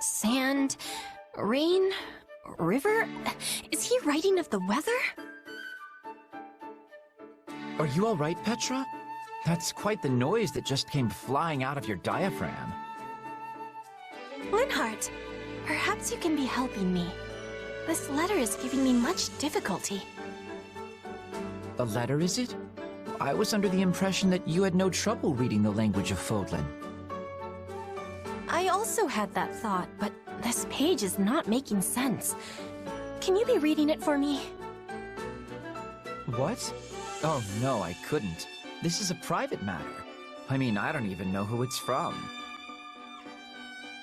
sand, rain, river? Is he writing of the weather? Are you all right, Petra? That's quite the noise that just came flying out of your diaphragm. Linhardt, perhaps you can be helping me. This letter is giving me much difficulty. A letter, is it? I was under the impression that you had no trouble reading the language of Fodlan. I also had that thought, but this page is not making sense. Can you be reading it for me? What? Oh no, I couldn't. This is a private matter. I mean, I don't even know who it's from.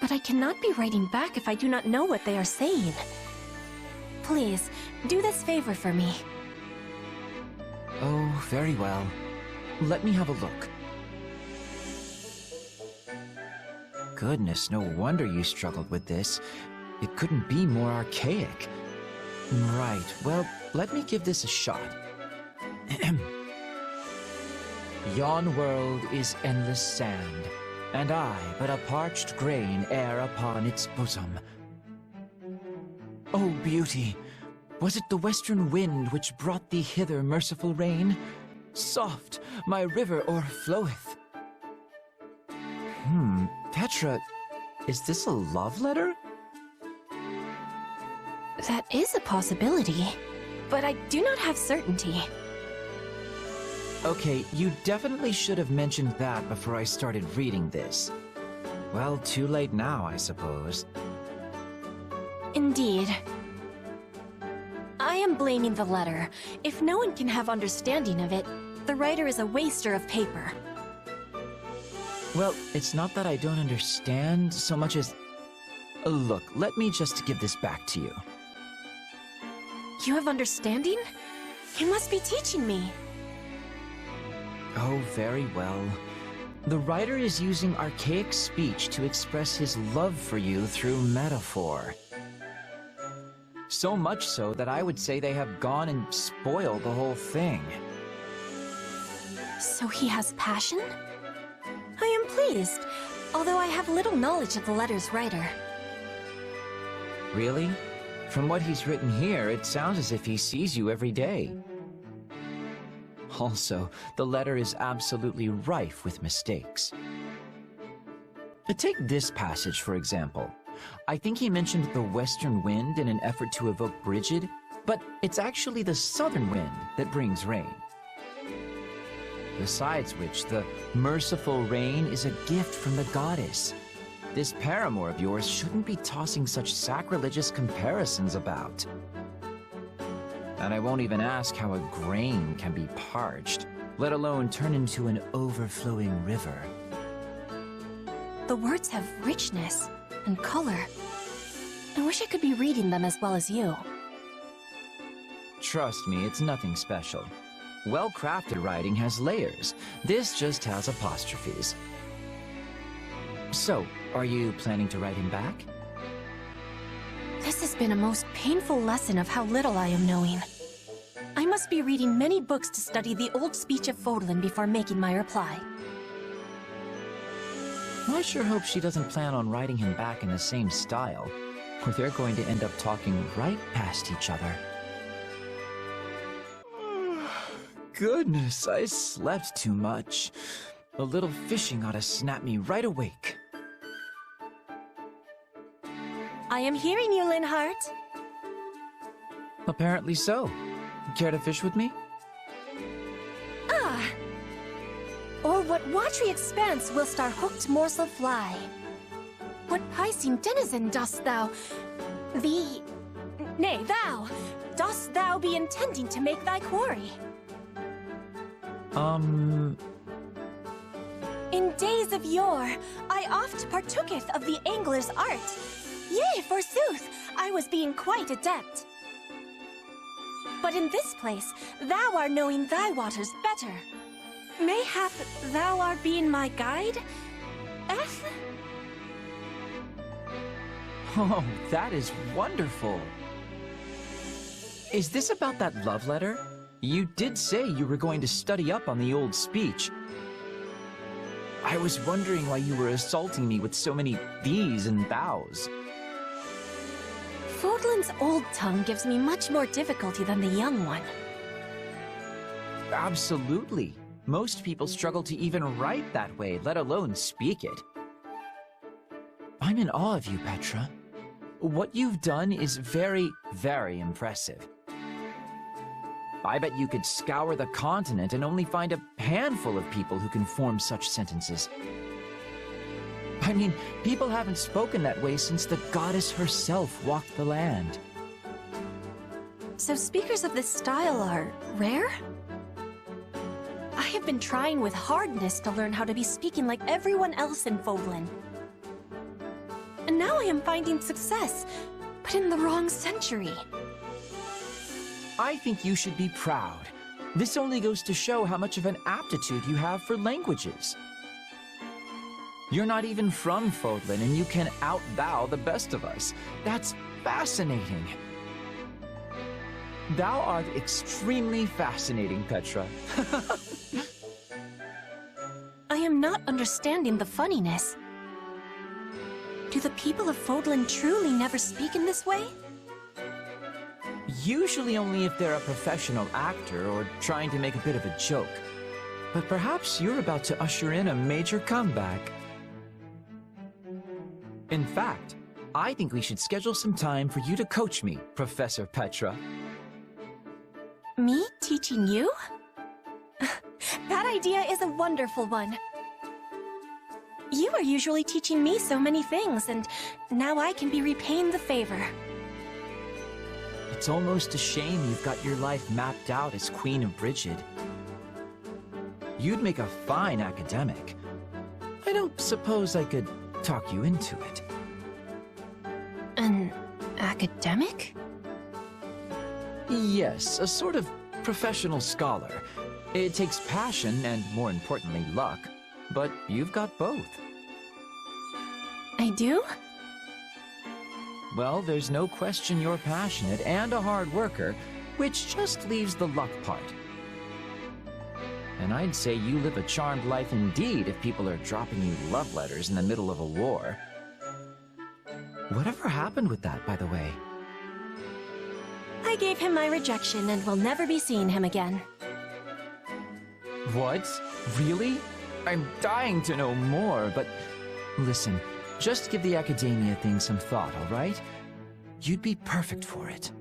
But I cannot be writing back if I do not know what they are saying. Please, do this favor for me. Oh, very well. Let me have a look. Goodness, no wonder you struggled with this. It couldn't be more archaic. Right, well, let me give this a shot. Yon world is endless sand, and I but a parched grain air upon its bosom. Oh, beauty! Was it the western wind which brought thee hither, merciful rain? Soft, my river o'erfloweth. Petra, is this a love letter? That is a possibility, but I do not have certainty. Okay, you definitely should have mentioned that before I started reading this. Well, too late now, I suppose. Indeed. I am blaming the letter. If no one can have understanding of it, the writer is a waster of paper. Well, it's not that I don't understand so much as... Look, let me just give this back to you. You have understanding? You must be teaching me. Oh, very well. The writer is using archaic speech to express his love for you through metaphor. So much so that I would say they have gone and spoiled the whole thing. So he has passion? I am pleased, although I have little knowledge of the letter's writer. Really? From what he's written here, it sounds as if he sees you every day. Also, the letter is absolutely rife with mistakes. Take this passage, for example. I think he mentioned the western wind in an effort to evoke Brigid, but it's actually the southern wind that brings rain. Besides which, the merciful rain is a gift from the goddess. This paramour of yours shouldn't be tossing such sacrilegious comparisons about. And I won't even ask how a grain can be parched, let alone turn into an overflowing river. The words have richness and color. I wish I could be reading them as well as you. Trust me, it's nothing special. Well-crafted writing has layers. This just has apostrophes. So, are you planning to write him back? This has been a most painful lesson of how little I am knowing. I must be reading many books to study the old speech of Fodlan before making my reply. I sure hope she doesn't plan on writing him back in the same style, or they're going to end up talking right past each other. Goodness, I slept too much. A little fishing ought to snap me right awake. I am hearing you, Linhardt. Apparently so. Care to fish with me? Ah! Or what watery expanse whilst our hooked morsel fly? What piscine denizen dost thou... Nay, thou! Dost thou be intending to make thy quarry? In days of yore, I oft partooketh of the angler's art. Yea, forsooth, I was being quite adept. But in this place, thou art knowing thy waters better. Mayhap thou art being my guide? Oh, that is wonderful. Is this about that love letter? You did say you were going to study up on the old speech. I was wondering why you were assaulting me with so many thees and thous. Fodlan's old tongue gives me much more difficulty than the young one. Absolutely. Most people struggle to even write that way, let alone speak it. I'm in awe of you, Petra. What you've done is very, very impressive. I bet you could scour the continent and only find a handful of people who can form such sentences. I mean, people haven't spoken that way since the goddess herself walked the land. So speakers of this style are rare? I have been trying with hardness to learn how to be speaking like everyone else in Fodlan. And now I am finding success, but in the wrong century. I think you should be proud. This only goes to show how much of an aptitude you have for languages. You're not even from Fodlan, and you can out-thou the best of us. That's fascinating. Thou art extremely fascinating, Petra. I am not understanding the funniness. Do the people of Fodlan truly never speak in this way? Usually only if they're a professional actor or trying to make a bit of a joke. But perhaps you're about to usher in a major comeback. In fact, I think we should schedule some time for you to coach me, Professor Petra. Me teaching you? That idea is a wonderful one. You are usually teaching me so many things, and now I can be repaying the favor. It's almost a shame you've got your life mapped out as Queen of Brigid. You'd make a fine academic. I don't suppose I could talk you into it. An academic? Yes, a sort of professional scholar. It takes passion and, more importantly, luck. But you've got both. I do? Well, there's no question you're passionate and a hard worker, which just leaves the luck part. And I'd say you live a charmed life indeed if people are dropping you love letters in the middle of a war. Whatever happened with that, by the way? I gave him my rejection and will never be seeing him again. What? Really? I'm dying to know more, but listen, just give the academia thing some thought, all right? You'd be perfect for it.